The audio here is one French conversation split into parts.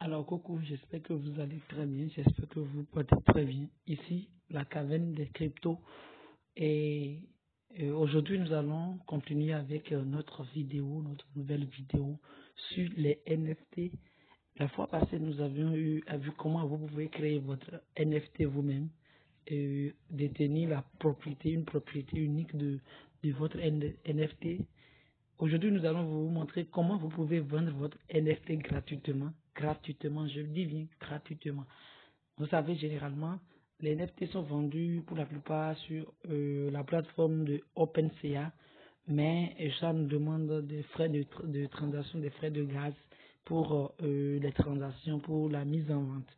Alors, coucou, j'espère que vous allez très bien, j'espère que vous portez très bien. Ici, la caverne des cryptos. Et aujourd'hui, nous allons continuer avec notre vidéo, notre nouvelle vidéo sur les NFT. La fois passée, nous avions vu comment vous pouvez créer votre NFT vous-même et détenir une propriété unique de votre NFT. Aujourd'hui, nous allons vous montrer comment vous pouvez vendre votre NFT gratuitement. Gratuitement, je dis bien gratuitement. Vous savez, généralement, les NFT sont vendus pour la plupart sur la plateforme de OpenSea, mais ça nous demande des frais de transaction, des frais de gaz pour les transactions, pour la mise en vente.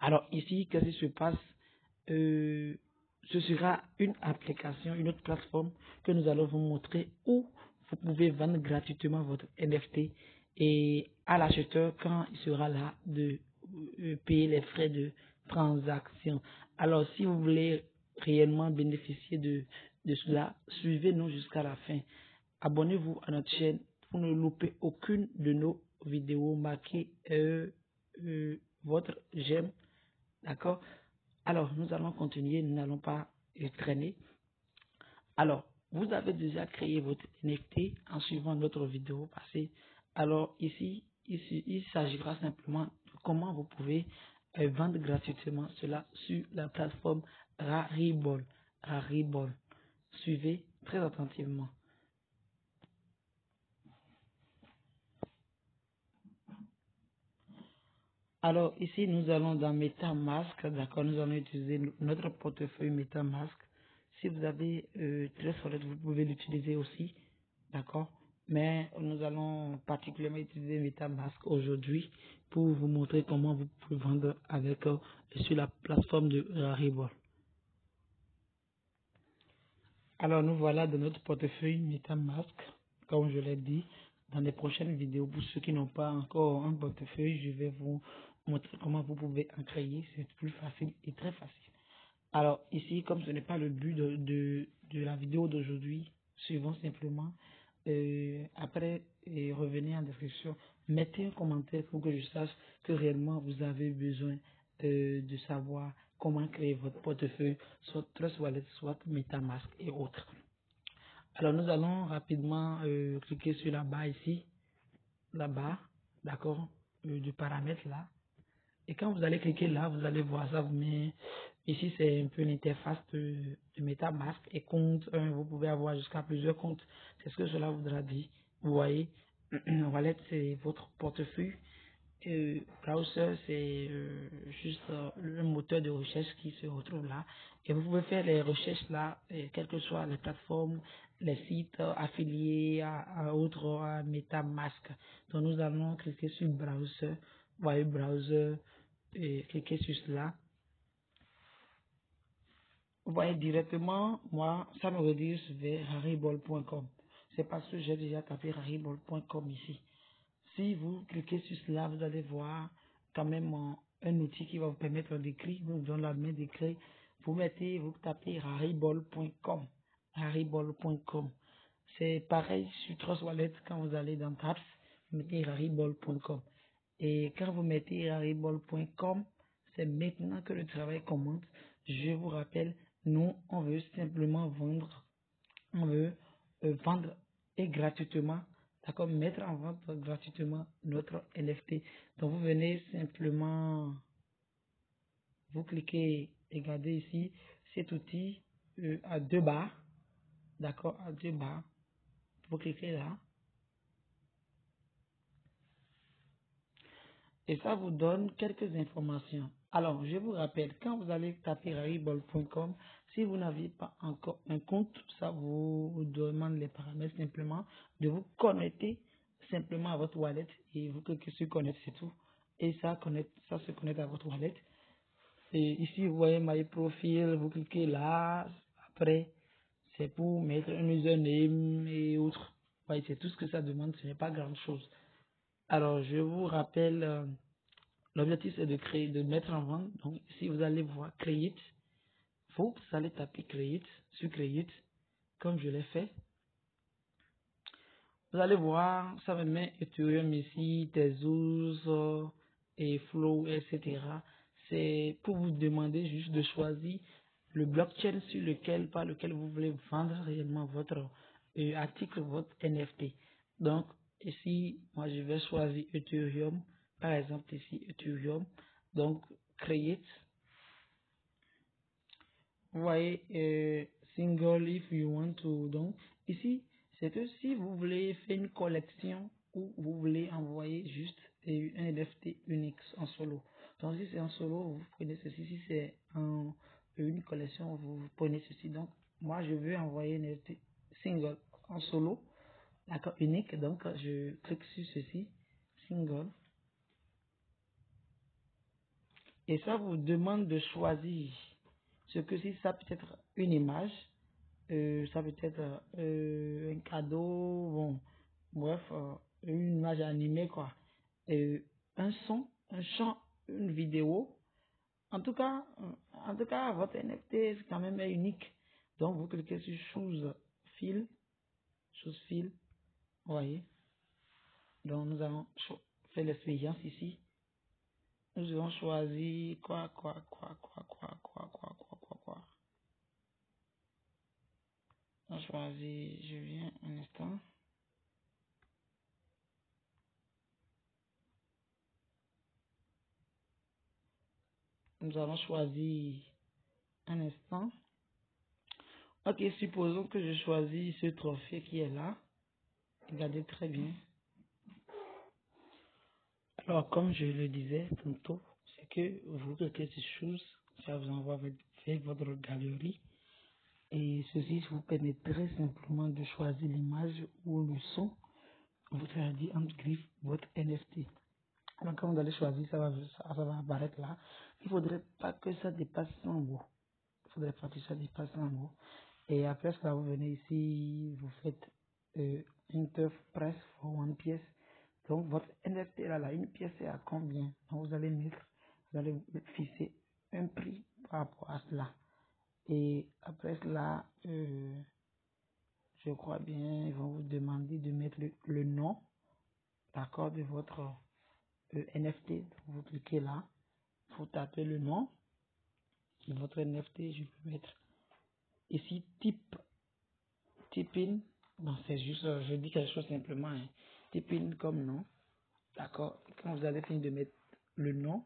Alors ici, qu'est-ce qui se passe? Ce sera une application, une autre plateforme que nous allons vous montrer où vous pouvez vendre gratuitement votre NFT et à l'acheteur quand il sera là de payer les frais de transaction. Alors si vous voulez réellement bénéficier de cela, suivez-nous jusqu'à la fin. Abonnez-vous à notre chaîne pour ne louper aucune de nos vidéos. Marquez votre j'aime. D'accord? Alors, nous allons continuer, nous n'allons pas traîner. Alors, vous avez déjà créé votre NFT en suivant notre vidéo passée. Alors, ici, il s'agira simplement de comment vous pouvez vendre gratuitement cela sur la plateforme Rarible. Rarible. Suivez très attentivement. Alors, ici, nous allons dans MetaMask, d'accord, nous allons utiliser notre portefeuille MetaMask. Si vous avez très solide, vous pouvez l'utiliser aussi, d'accord. Mais nous allons particulièrement utiliser MetaMask aujourd'hui pour vous montrer comment vous pouvez vendre avec sur la plateforme de Rarible. Alors, nous voilà dans notre portefeuille MetaMask, comme je l'ai dit. Dans les prochaines vidéos, pour ceux qui n'ont pas encore un portefeuille, je vais vous montrer comment vous pouvez en créer. C'est plus facile et très facile. Alors ici, comme ce n'est pas le but de la vidéo d'aujourd'hui, suivons simplement. Après, revenez en description. Mettez un commentaire pour que je sache que réellement vous avez besoin de savoir comment créer votre portefeuille, soit Trust Wallet, soit MetaMask et autres. Alors nous allons rapidement cliquer sur la barre ici, la barre, d'accord, du paramètre là. Et quand vous allez cliquer là, vous allez voir ça. Mais ici, c'est un peu l'interface de MetaMask et compte 1. Vous pouvez avoir jusqu'à plusieurs comptes. C'est ce que cela voudra dire. Vous voyez, Wallet, c'est votre portefeuille. Browser, c'est juste le moteur de recherche qui se retrouve là. Et vous pouvez faire les recherches là, quelles que soient les plateformes, les sites affiliés à autres, à MetaMask. Donc nous allons cliquer sur Browser. Vous voyez, Browser, et cliquez sur cela. Vous voyez directement, moi, ça me redirige vers rarible.com. C'est parce que j'ai déjà tapé rarible.com ici. Si vous cliquez sur cela, vous allez voir quand même un outil qui va vous permettre d'écrire. Vous donne la main d'écrire. Vous tapez rarible.com. Rarible.com. C'est pareil sur Trust Wallet quand vous allez dans Tabs, vous mettez rarible.com. Et quand vous mettez rarible.com, c'est maintenant que le travail commence. Je vous rappelle, nous, on veut simplement vendre. On veut vendre et gratuitement, d'accord, mettre en vente gratuitement notre NFT. Donc vous venez simplement, vous cliquez, regardez ici, cet outil à deux barres, d'accord, à deux barres, vous cliquez là, et ça vous donne quelques informations. Alors, je vous rappelle, quand vous allez taper rarible.com, si vous n'avez pas encore un compte, ça vous demande les paramètres simplement de vous connecter simplement à votre wallet et vous cliquez sur connecter, c'est tout. Et ça se connecte à votre wallet. Et ici, vous voyez My Profile, vous cliquez là. Après, c'est pour mettre un username et autres. Vous voyez, c'est tout ce que ça demande, ce n'est pas grand chose. Alors, je vous rappelle, l'objectif c'est de créer, de mettre en vente. Donc, ici, vous allez voir Create. Vous allez taper Create sur Create, comme je l'ai fait. Vous allez voir, ça me met Ethereum ici, Tezos, et Flow, etc. C'est pour vous demander juste de choisir le blockchain sur lequel, par lequel vous voulez vendre réellement votre article, votre NFT. Donc, ici, moi, je vais choisir Ethereum. Par exemple, ici, Ethereum. Donc, create. Vous voyez, single if you want to. Donc, ici, c'est que si vous voulez faire une collection ou vous voulez envoyer juste un NFT unique en solo. Donc, si c'est en solo, vous prenez ceci. Si c'est une collection, vous prenez ceci. Donc, moi, je veux envoyer un NFT single en solo, d'accord, unique. Donc, je clique sur ceci, single. Et ça vous demande de choisir ce que si ça peut être une image, ça peut être un cadeau, bon, bref, une image animée, quoi. Un son, un chant, une vidéo. En tout cas, votre NFT c'est quand même unique. Donc, vous cliquez sur Choose Fil, Choose Fil, vous voyez. Donc, nous allons faire l'expérience ici. Nous allons choisir quoi. On choisit, je viens un instant. Nous allons choisir un instant. Ok, supposons que je choisis ce trophée qui est là. Regardez très bien. Alors, comme je le disais tantôt, c'est que vous cliquez sur choses, ça vous envoie vers votre galerie. Et ceci vous permet très simplement de choisir l'image ou le son. Vous choisissez en griffe votre NFT. Donc, quand vous allez choisir, ça va apparaître là. Il ne faudrait pas que ça dépasse 100 mots. Il faudrait pas que ça dépasse 100 mots. Et après ça, vous venez ici, vous faites Enter Price for one pièce. Donc, votre NFT là, une pièce est à combien? Donc, vous allez fixer un prix par rapport à cela. Et après cela, je crois bien, ils vont vous demander de mettre le nom, d'accord, de votre NFT. Donc, vous cliquez là, vous tapez le nom de votre NFT. Je peux mettre ici type in. Non, c'est juste, je dis quelque chose simplement. Hein. Type in comme nom, d'accord. Quand vous avez fini de mettre le nom,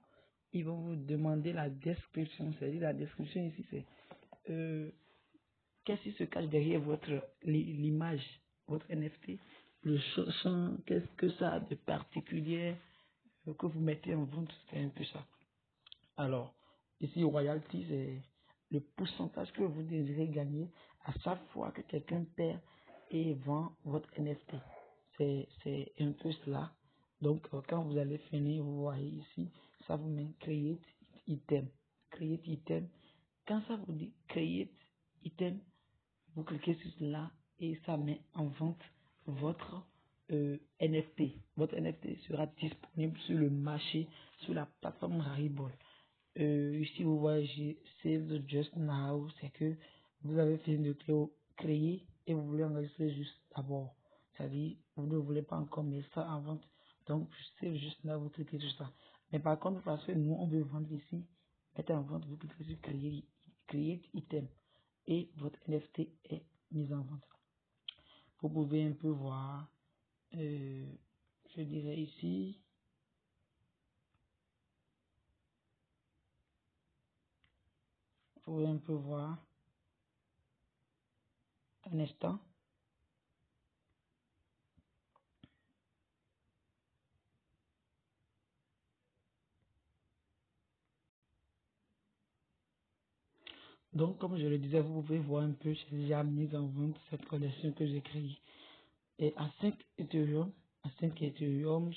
ils vont vous demander la description. C'est-à-dire la description ici, c'est qu'est-ce qui se cache derrière votre l'image, votre NFT, le champ, qu'est-ce que ça a de particulier que vous mettez en vente, c'est un peu ça. Alors, ici, royalty, c'est le pourcentage que vous désirez gagner à chaque fois que quelqu'un perd et vend votre NFT. C'est un peu cela. Donc, quand vous allez finir, vous voyez ici, ça vous met create item. Create item. Quand ça vous dit create item, vous cliquez sur cela et ça met en vente votre NFT. Votre NFT sera disponible sur le marché, sur la plateforme Rarible. Ici, vous voyez, j'ai Save Just Now, c'est que vous avez fini de créer et vous voulez enregistrer juste d'abord. C'est-à-dire, vous ne voulez pas encore mettre ça en vente. Donc, Save Just Now, vous cliquez sur ça. Mais par contre, parce que nous, on veut vendre ici, mettre en vente, vous cliquez sur Create Item et votre NFT est mis en vente. Vous pouvez un peu voir, je dirais ici, vous pouvez un peu voir un instant. Donc, comme je le disais, vous pouvez voir un peu, j'ai déjà mis en vente cette collection que j'ai créée. Et à 5 Ethereum,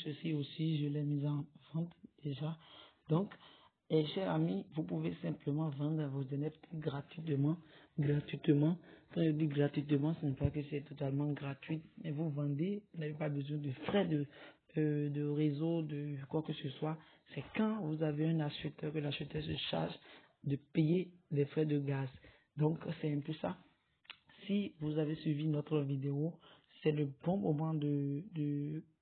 ceci aussi, je l'ai mis en vente déjà. Donc, et chers amis, vous pouvez simplement vendre vos NFT gratuitement. Gratuitement. Quand je dis gratuitement, ce n'est pas que c'est totalement gratuit, mais vous vendez, vous n'avez pas besoin de frais de réseau, de quoi que ce soit. C'est quand vous avez un acheteur que l'acheteur se charge de payer les frais de gaz. Donc, c'est un peu ça. Si vous avez suivi notre vidéo, c'est le bon moment de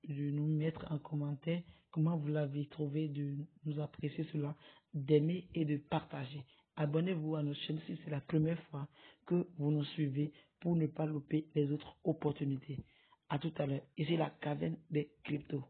nous mettre en commentaire comment vous l'avez trouvé, de nous apprécier cela, d'aimer et de partager. Abonnez-vous à notre chaîne si c'est la première fois que vous nous suivez pour ne pas louper les autres opportunités. À tout à l'heure. Ici la caverne des cryptos.